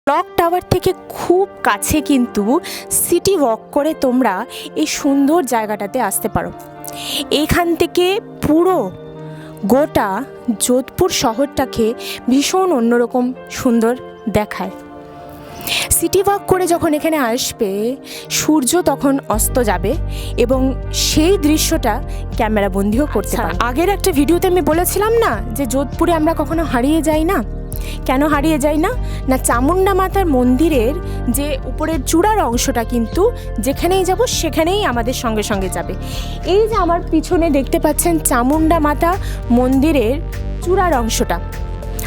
Clock tower থেকে খুব কাছে কিন্তু সিটি ওয়াক করে তোমরা এই সুন্দর জায়গাটাতে আসতে পারো। এইখান থেকে পুরো গোটা যোধপুর শহরটাকে ভীষণ অন্যরকম সুন্দর দেখায়। সিটি ওয়াক করে যখন এখানে আসবে সূর্য তখন অস্ত যাবে এবং সেই দৃশ্যটা ক্যামেরাবন্দিও করতে পারবে। আগের একটা ভিডিওতে আমি বলেছিলাম না যে যোধপুরে আমরা কখনো হারিয়ে যাই না। কেন হারিয়ে যাই না? না চামুণ্ডা মাতার মন্দিরের যে উপরের চূড়ার অংশটা কিন্তু যেখানেই যাব সেখানেই আমাদের সঙ্গে সঙ্গে যাবে। এই যে আমার পিছনে দেখতে পাচ্ছেন চামুণ্ডা মাতা মন্দিরের চূড়ার অংশটা,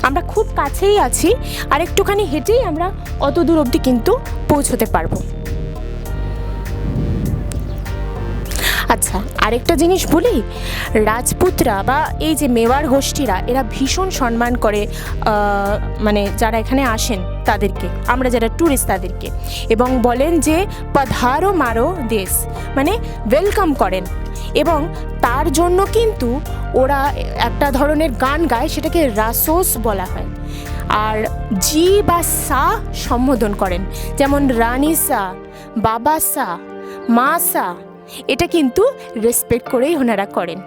আমরা খুব কাছেই আছি, আর একটুখানি হেঁটেই আমরা অত দূর অবধি কিন্তু পৌঁছতে পারবো। আচ্ছা, আরেকটা জিনিস বলি, রাজপুতরা বা এই যে মেওয়ার গোষ্ঠীরা এরা ভীষণ সম্মান করে মানে যারা এখানে আসেন তাদেরকে, আমরা যারা ট্যুরিস্ট তাদেরকে, এবং বলেন যে পধারো মারো দেশ, মানে ওয়েলকাম করেন। এবং তার জন্য কিন্তু ওরা একটা ধরনের গান গায়, সেটাকে রাসোস বলা হয়। আর জি বা সা সম্বোধন করেন, যেমন রানী সা, বাবা সা, মা সা, এটা কিন্তু রেসপেক্ট করেই ওনারা করেন।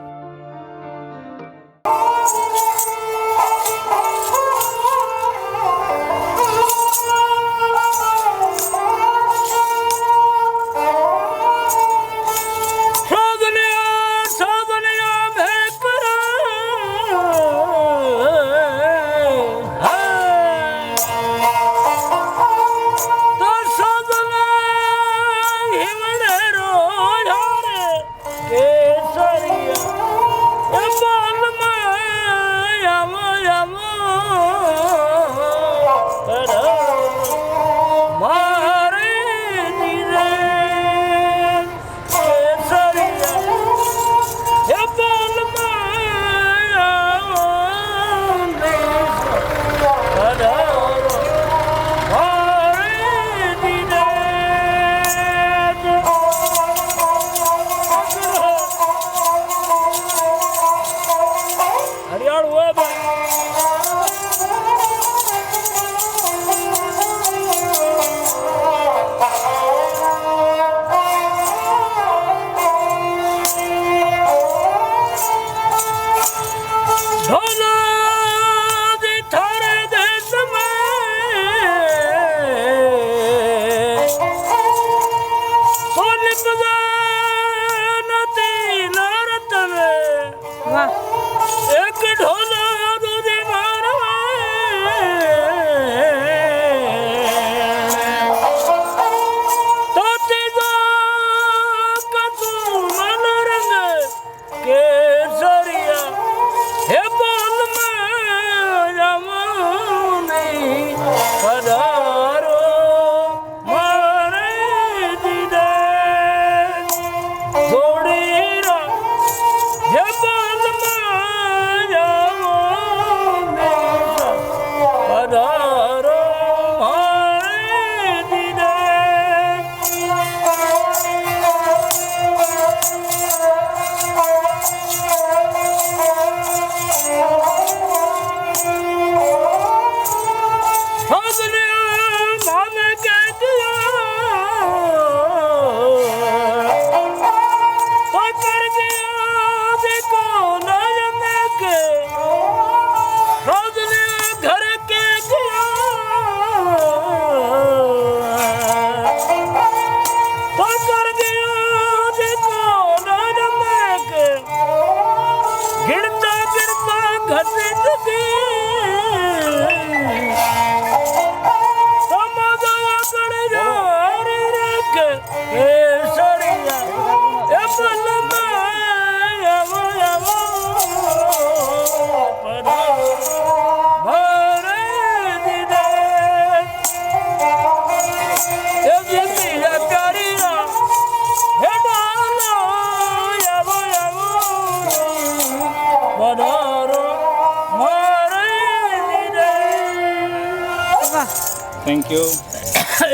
Thank you.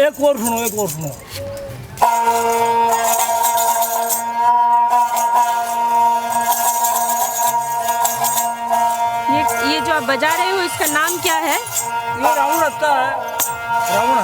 एक और सुनो, एक और सुनो। ये जो आप बजा रहे हो इसका नाम क्या है? ये रावण लगता है, रावण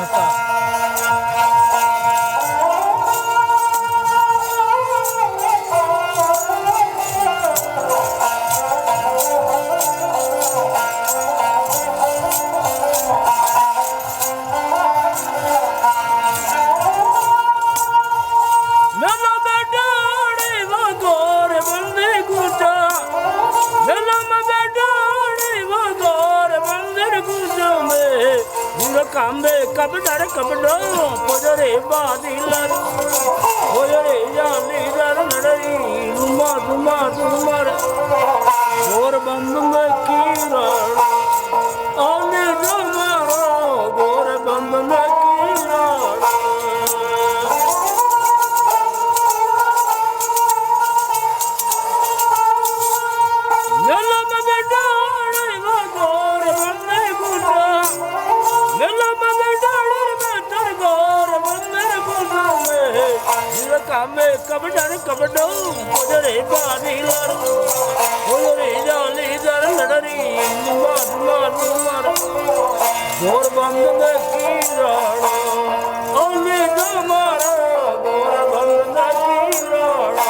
कांबे कपडर कपडो पोजरे बादिलर पोजरे जाली दर नडरी रुमा रुमा रुमर गोर बंद में कीरा आने जमारो गोर बंद में कीरा कामे कबडर कबडो पोजरे बादिलर पोजरे जाली दर नडरी नुमा नुमा नुमर गोर बंद में कीराड़ा ओने जमारा गोर बंद में कीराड़ा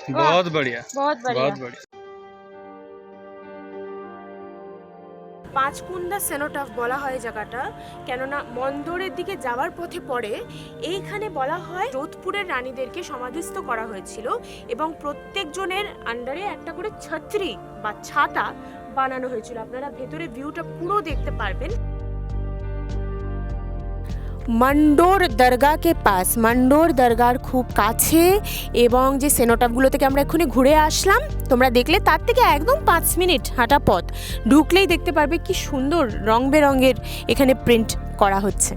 बहुत बढ़िया बहुत बहुत बढ़िया। পাঁচকুন্দা সেনোটাফ বলা হয় জায়গাটা, কেননা মন্দরের দিকে যাওয়ার পথে পড়ে। এইখানে বলা হয় যোধপুরের রানীদেরকে সমাধিস্থ করা হয়েছিল এবং প্রত্যেকজনের আন্ডারে একটা করে ছত্রি বা ছাতা বানানো হয়েছিল। আপনারা ভেতরে ভিউটা পুরো দেখতে পারবেন। মন্ডোর দরগাকে পাস, মন্ডোর দরগার খুব কাছে, এবং যে সেনোটাফগুলো থেকে আমরা এক্ষুনি ঘুরে আসলাম তোমরা দেখলে, তার থেকে একদম 5 মিনিট হাঁটা পথ, ঢুকলেই দেখতে পারবে কি সুন্দর রং বেরঙের এখানে প্রিন্ট করা হচ্ছে।